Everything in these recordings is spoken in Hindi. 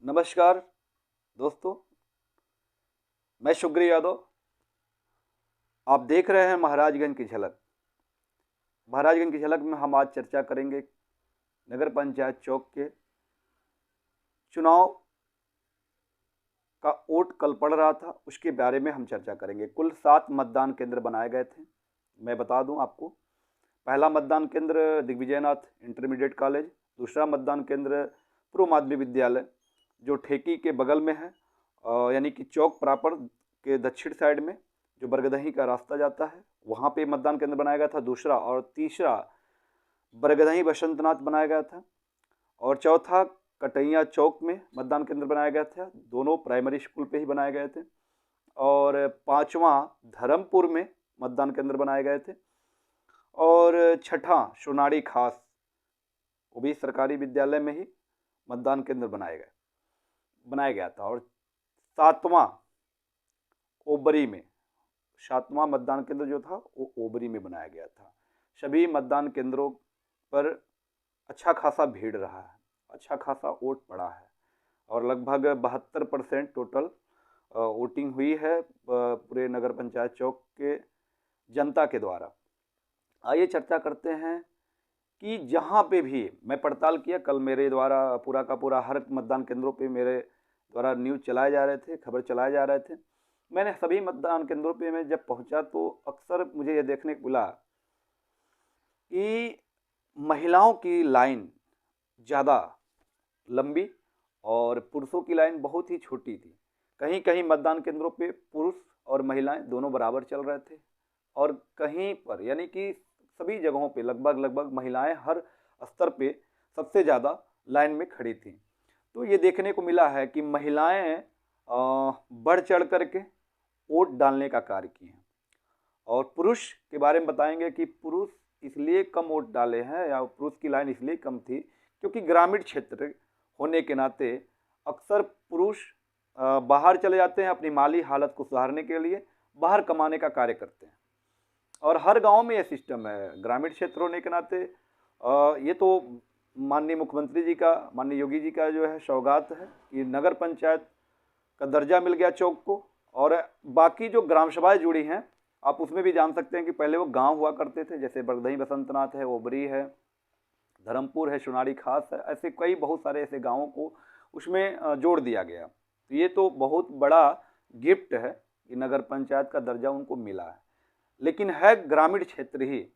नमस्कार दोस्तों, मैं शुक्रिया यादव। आप देख रहे हैं महाराजगंज की झलक। महाराजगंज की झलक में हम आज चर्चा करेंगे नगर पंचायत चौक के चुनाव का वोट कल पड़ रहा था, उसके बारे में हम चर्चा करेंगे। कुल 7 मतदान केंद्र बनाए गए थे। मैं बता दूं आपको, पहला मतदान केंद्र दिग्विजयनाथ इंटरमीडिएट कॉलेज, दूसरा मतदान केंद्र पूर्व माध्यमिक विद्यालय जो ठेकी के बगल में है, यानी कि चौक प्रॉपर के दक्षिण साइड में जो बरगदही का रास्ता जाता है, वहाँ पे मतदान केंद्र बनाया गया था दूसरा। और तीसरा बरगदही बसंतनाथ बनाया गया था। और चौथा कटैया चौक में मतदान केंद्र बनाया गया था, दोनों प्राइमरी स्कूल पे ही बनाए गए थे। और पांचवा धर्मपुर में मतदान केंद्र बनाए गए थे। और छठा सोनाड़ी खास, वो भी सरकारी विद्यालय में ही मतदान केंद्र बनाया गया था। और सातवां ओबरी में, सातवां मतदान केंद्र जो था वो ओबरी में बनाया गया था। सभी मतदान केंद्रों पर अच्छा खासा भीड़ रहा है, अच्छा खासा वोट पड़ा है और लगभग 72% टोटल वोटिंग हुई है पूरे नगर पंचायत चौक के जनता के द्वारा। आइए चर्चा करते हैं कि जहाँ पे भी मैं पड़ताल किया, कल मेरे द्वारा पूरा का पूरा हर मतदान केंद्रों पे मेरे द्वारा न्यूज़ चलाए जा रहे थे, खबर चलाए जा रहे थे। मैंने सभी मतदान केंद्रों पे मैं जब पहुंचा तो अक्सर मुझे ये देखने को मिला कि महिलाओं की लाइन ज़्यादा लंबी और पुरुषों की लाइन बहुत ही छोटी थी। कहीं कहीं मतदान केंद्रों पे पुरुष और महिलाएं दोनों बराबर चल रहे थे और कहीं पर, यानी कि सभी जगहों पे लगभग महिलाएं हर स्तर पे सबसे ज़्यादा लाइन में खड़ी थी। तो ये देखने को मिला है कि महिलाएं बढ़ चढ़ करके वोट डालने का कार्य किए हैं। और पुरुष के बारे में बताएंगे कि पुरुष इसलिए कम वोट डाले हैं या पुरुष की लाइन इसलिए कम थी क्योंकि ग्रामीण क्षेत्र होने के नाते अक्सर पुरुष बाहर चले जाते हैं, अपनी माली हालत को सुधारने के लिए बाहर कमाने का कार्य करते हैं। और हर गांव में यह सिस्टम है। ग्रामीण क्षेत्र होने के नाते ये तो माननीय मुख्यमंत्री जी का, माननीय योगी जी का जो है सौगात है कि नगर पंचायत का दर्जा मिल गया चौक को। और बाकी जो ग्राम सभाएं जुड़ी हैं, आप उसमें भी जान सकते हैं कि पहले वो गांव हुआ करते थे, जैसे बरदही बसंतनाथ है, ओबरी है, धर्मपुर है, सोनाड़ी खास है, ऐसे कई बहुत सारे ऐसे गाँवों को उसमें जोड़ दिया गया। तो ये तो बहुत बड़ा गिफ्ट है कि नगर पंचायत का दर्जा उनको मिला है, लेकिन है ग्रामीण क्षेत्र ही।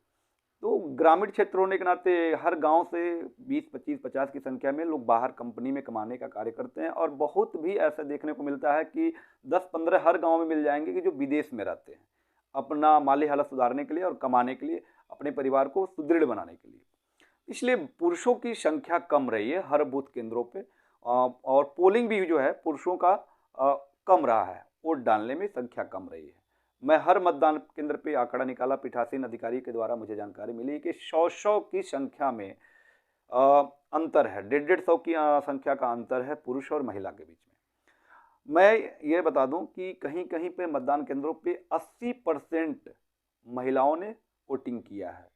तो ग्रामीण क्षेत्र होने के नाते हर गांव से 20, 25, 50 की संख्या में लोग बाहर कंपनी में कमाने का कार्य करते हैं। और बहुत भी ऐसा देखने को मिलता है कि 10-15 हर गांव में मिल जाएंगे कि जो विदेश में रहते हैं अपना माली हालत सुधारने के लिए और कमाने के लिए, अपने परिवार को सुदृढ़ बनाने के लिए। इसलिए पुरुषों की संख्या कम रही है हर बूथ केंद्रों पे। और पोलिंग भी जो है पुरुषों का कम रहा है, वोट डालने में संख्या कम रही है। मैं हर मतदान केंद्र पे आंकड़ा निकाला, पीठासीन अधिकारी के द्वारा मुझे जानकारी मिली कि 100 की संख्या में अंतर है, 150 की संख्या का अंतर है पुरुष और महिला के बीच में। मैं ये बता दूं कि कहीं कहीं पे मतदान केंद्रों पे 80% महिलाओं ने वोटिंग किया है।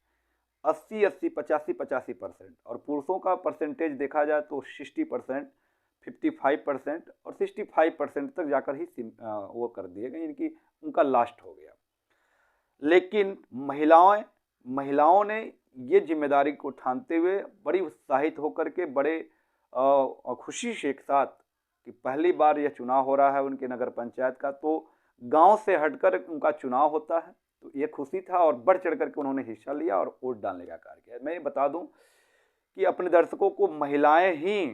80-80, 85-85%। और पुरुषों का परसेंटेज देखा जाए तो 60%, 55% और 65% तक जाकर ही वो कर दिए गए, यानी कि उनका लास्ट हो गया। लेकिन महिलाओं ने ये जिम्मेदारी को ठानते हुए बड़ी उत्साहित होकर के, बड़े खुशी से एक साथ, कि पहली बार यह चुनाव हो रहा है उनके नगर पंचायत का, तो गांव से हटकर उनका चुनाव होता है, तो ये खुशी था और बढ़ चढ़ करके उन्होंने हिस्सा लिया और वोट डालने का कार्य किया। मैं ये बता दूं कि अपने दर्शकों को महिलाएं ही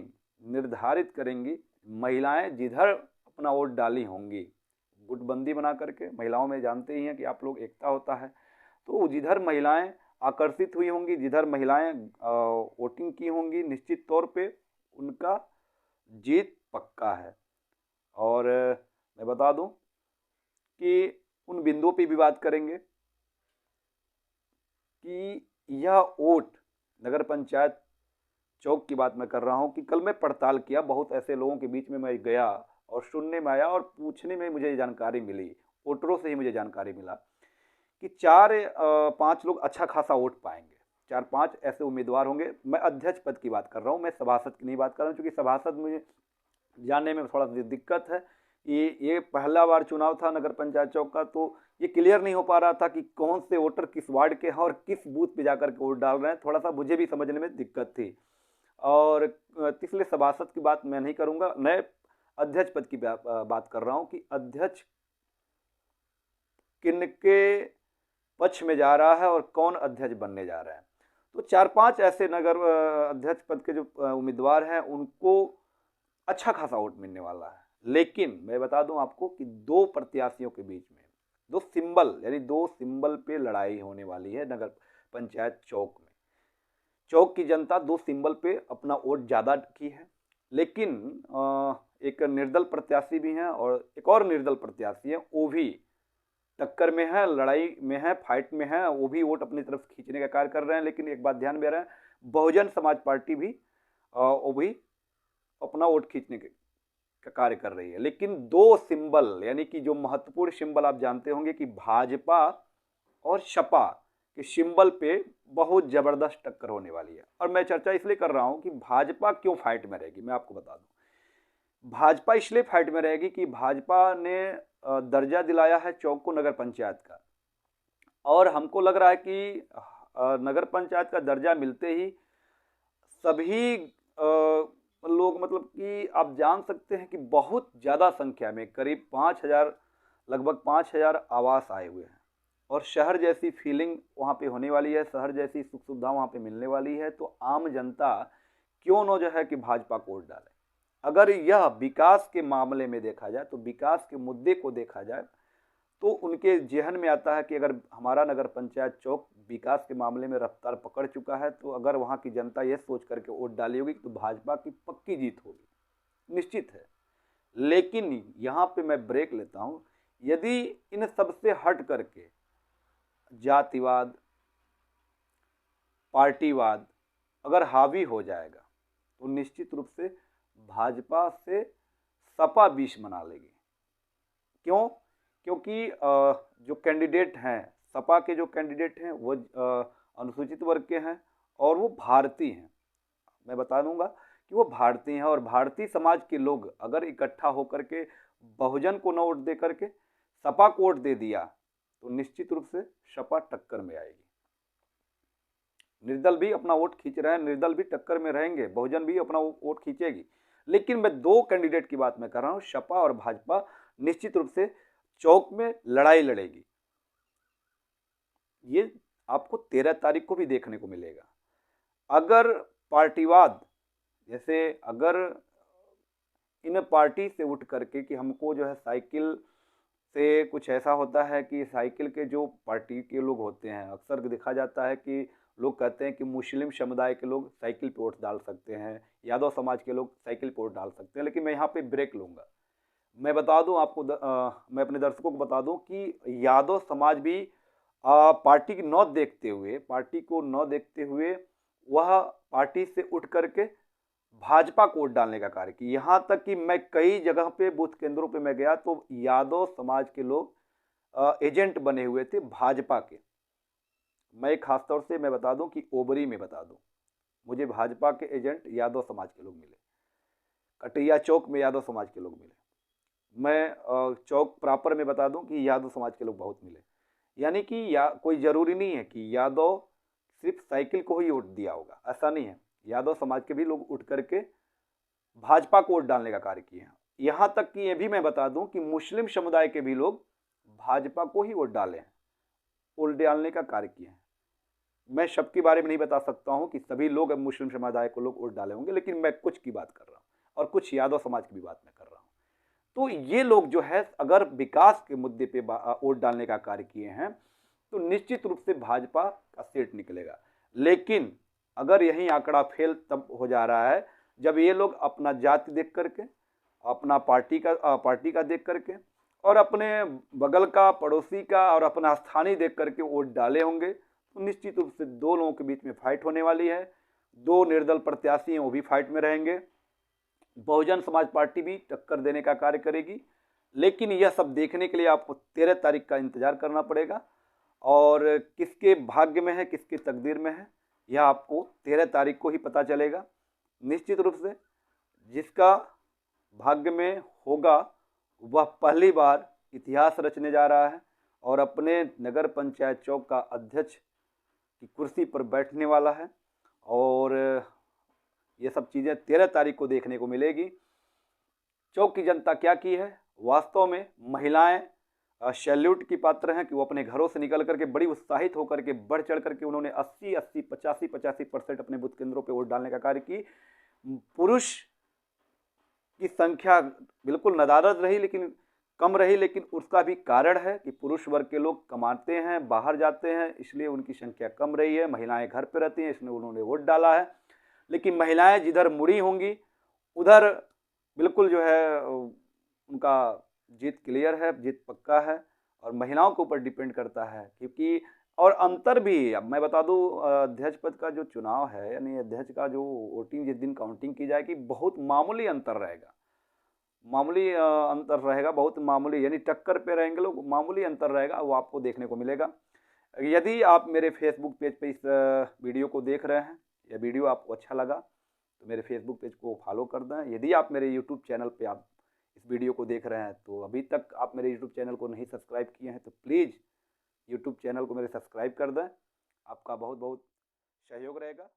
निर्धारित करेंगी, महिलाएं जिधर अपना वोट डाली होंगी, गुटबंदी बना करके, महिलाओं में जानते ही हैं कि आप लोग एकता होता है, तो जिधर महिलाएं आकर्षित हुई होंगी, जिधर महिलाएं वोटिंग की होंगी, निश्चित तौर पे उनका जीत पक्का है। और मैं बता दूं कि उन बिंदुओं पे भी बात करेंगे कि यह वोट नगर पंचायत चौक की बात मैं कर रहा हूं कि कल मैं पड़ताल किया, बहुत ऐसे लोगों के बीच में मैं गया और सुनने में आया और पूछने में मुझे जानकारी मिली, वोटरों से ही मुझे जानकारी मिला कि 4-5 लोग अच्छा खासा वोट पाएंगे। 4-5 ऐसे उम्मीदवार होंगे। मैं अध्यक्ष पद की बात कर रहा हूँ, मैं सभासद की नहीं बात कर रहा हूँ, क्योंकि सभासद मुझे जानने में थोड़ा दिक्कत है। ये पहला बार चुनाव था नगर पंचायत चौक का, तो ये क्लियर नहीं हो पा रहा था कि कौन से वोटर किस वार्ड के हैं और किस बूथ पे जाकर के वोट डाल रहे हैं। थोड़ा सा मुझे भी समझने में दिक्कत थी। और इसलिए सभासद की बात मैं नहीं करूंगा, नए अध्यक्ष पद की बात कर रहा हूं कि अध्यक्ष किनके पक्ष में जा रहा है और कौन अध्यक्ष बनने जा रहा है। तो 4-5 ऐसे नगर अध्यक्ष पद के जो उम्मीदवार हैं उनको अच्छा खासा वोट मिलने वाला है। लेकिन मैं बता दूं आपको कि दो प्रत्याशियों के बीच में दो सिंबल पे लड़ाई होने वाली है नगर पंचायत चौक में। चौक की जनता दो सिंबल पे अपना वोट ज़्यादा की है, लेकिन एक निर्दल प्रत्याशी भी हैं और एक और निर्दल प्रत्याशी है, वो भी टक्कर में है, लड़ाई में है, फाइट में है, वो भी वोट अपनी तरफ खींचने का कार्य कर रहे हैं। लेकिन एक बात ध्यान में रहे हैं, बहुजन समाज पार्टी भी वो भी अपना वोट खींचने का कार्य कर रही है। लेकिन दो सिंबल, यानी कि जो महत्वपूर्ण सिंबल आप जानते होंगे कि भाजपा और सपा के सिंबल पे बहुत जबरदस्त टक्कर होने वाली है। और मैं चर्चा इसलिए कर रहा हूं कि भाजपा क्यों फाइट में रहेगी, मैं आपको बता दूं। भाजपा इसलिए फाइट में रहेगी कि भाजपा ने दर्जा दिलाया है चौक को नगर पंचायत का, और हमको लग रहा है कि नगर पंचायत का दर्जा मिलते ही सभी लोग, मतलब कि आप जान सकते हैं कि बहुत ज़्यादा संख्या में करीब 5,000, लगभग 5,000 आवास आए हुए हैं और शहर जैसी फीलिंग वहाँ पे होने वाली है, शहर जैसी सुख सुविधा वहाँ पे मिलने वाली है। तो आम जनता क्यों न जो है कि भाजपा को वोट डाले। अगर यह विकास के मामले में देखा जाए, तो विकास के मुद्दे को देखा जाए, तो उनके जेहन में आता है कि अगर हमारा नगर पंचायत चौक विकास के मामले में रफ्तार पकड़ चुका है, तो अगर वहाँ की जनता ये सोच करके वोट डाली होगी तो भाजपा की पक्की जीत होगी, निश्चित है। लेकिन यहाँ पे मैं ब्रेक लेता हूँ। यदि इन सबसे हट करके जातिवाद, पार्टीवाद अगर हावी हो जाएगा, तो निश्चित रूप से भाजपा से सपा बीच बना लेगी। क्यों? क्योंकि जो कैंडिडेट हैं, सपा के जो कैंडिडेट हैं वो अनुसूचित वर्ग के हैं और वो भारतीय हैं। मैं बता दूंगा कि वो भारतीय हैं, और भारतीय समाज के लोग अगर इकट्ठा होकर के बहुजन को न वोट दे करके सपा को वोट दे दिया, तो निश्चित रूप से सपा टक्कर में आएगी। निर्दल भी अपना वोट खींच रहे हैं, निर्दल भी टक्कर में रहेंगे, बहुजन भी अपना वोट खींचेगी। लेकिन मैं दो कैंडिडेट की बात मैं कर रहा हूं, सपा और भाजपा निश्चित रूप से चौक में लड़ाई लड़ेगी। ये आपको 13 तारीख को भी देखने को मिलेगा। अगर पार्टीवाद, जैसे अगर इन पार्टी से उठ करके कि हमको जो है साइकिल से कुछ ऐसा होता है कि साइकिल के जो पार्टी के लोग होते हैं, अक्सर देखा जाता है कि लोग कहते हैं कि मुस्लिम समुदाय के लोग साइकिल पे वोट डाल सकते हैं, यादव समाज के लोग साइकिल पे वोट डाल सकते हैं। लेकिन मैं यहाँ पे ब्रेक लूँगा। मैं बता दूं आपको, मैं अपने दर्शकों को बता दूं कि यादव समाज भी पार्टी की पार्टी को न देखते हुए वह पार्टी से उठ करके भाजपा को वोट डालने का कार्य किया। यहाँ तक कि मैं कई जगह पे बूथ केंद्रों पे मैं गया तो यादव समाज के लोग एजेंट बने हुए थे भाजपा के। मैं खासतौर से मैं बता दूं कि ओबरी में बता दूं, मुझे भाजपा के एजेंट यादव समाज के लोग मिले, कटैया चौक में यादव समाज के लोग मिले। मैं चौक प्रॉपर में बता दूं कि यादव समाज के लोग बहुत मिले। यानी कि कोई ज़रूरी नहीं है कि यादव सिर्फ साइकिल को ही वोट दिया होगा, ऐसा नहीं है। यादव समाज के भी लोग उठ करके भाजपा को वोट डालने का कार्य किए हैं। यहाँ तक कि ये भी मैं बता दूं कि मुस्लिम समुदाय के भी लोग भाजपा को ही वोट डाले हैं, वोट डालने का कार्य किए हैं। मैं सबके बारे में नहीं बता सकता हूँ कि सभी लोग मुस्लिम समुदाय को लोग वोट डाले होंगे, लेकिन मैं कुछ की बात कर रहा हूँ और कुछ यादव समाज की भी बात मैं कर रहा हूँ। तो ये लोग जो है अगर विकास के मुद्दे पे वोट डालने का कार्य किए हैं, तो निश्चित रूप से भाजपा का सीट निकलेगा। लेकिन अगर यही आंकड़ा फेल तब हो जा रहा है जब ये लोग अपना जाति देख करके, अपना पार्टी का देख करके, और अपने बगल का, पड़ोसी का और अपना स्थानीय देख करके वोट डाले होंगे। तो निश्चित रूप से दो लोगों के बीच में फाइट होने वाली है। दो निर्दल प्रत्याशी हैं, वो भी फाइट में रहेंगे। बहुजन समाज पार्टी भी टक्कर देने का कार्य करेगी। लेकिन यह सब देखने के लिए आपको 13 तारीख का इंतजार करना पड़ेगा, और किसके भाग्य में है, किसकी तकदीर में है, यह आपको 13 तारीख को ही पता चलेगा। निश्चित रूप से जिसका भाग्य में होगा वह पहली बार इतिहास रचने जा रहा है और अपने नगर पंचायत चौक का अध्यक्ष की कुर्सी पर बैठने वाला है। और ये सब चीज़ें 13 तारीख को देखने को मिलेगी। चौक की जनता क्या की है, वास्तव में महिलाएं सैल्यूट की पात्र हैं कि वो अपने घरों से निकल करके बड़ी उत्साहित होकर के बढ़ चढ़ करके उन्होंने 80-80, 85-85% अपने बूथ केंद्रों पे वोट डालने का कार्य की। पुरुष की संख्या बिल्कुल नदारद रही, लेकिन कम रही, लेकिन उसका भी कारण है कि पुरुष वर्ग के लोग कमाते हैं, बाहर जाते हैं, इसलिए उनकी संख्या कम रही है। महिलाएं घर पे रहती हैं, इसलिए उन्होंने वोट डाला है। लेकिन महिलाएं जिधर मुड़ी होंगी उधर बिल्कुल जो है उनका जीत क्लियर है, जीत पक्का है। और महिलाओं के ऊपर डिपेंड करता है, क्योंकि और अंतर भी अब मैं बता दूं, अध्यक्ष पद का जो चुनाव है, यानी अध्यक्ष का जो वोटिंग जिस दिन काउंटिंग की जाएगी, बहुत मामूली अंतर रहेगा, मामूली अंतर रहेगा, बहुत मामूली, यानी टक्कर पे रहेंगे लोग, मामूली अंतर रहेगा, वो आपको देखने को मिलेगा। यदि आप मेरे फेसबुक पेज पे इस वीडियो को देख रहे हैं या वीडियो आपको अच्छा लगा तो मेरे फेसबुक पेज को फॉलो कर दें। यदि आप मेरे यूट्यूब चैनल पे आप इस वीडियो को देख रहे हैं तो अभी तक आप मेरे यूट्यूब चैनल को नहीं सब्सक्राइब किए हैं तो प्लीज़ यूट्यूब चैनल को मेरे सब्सक्राइब कर दें। आपका बहुत बहुत सहयोग रहेगा।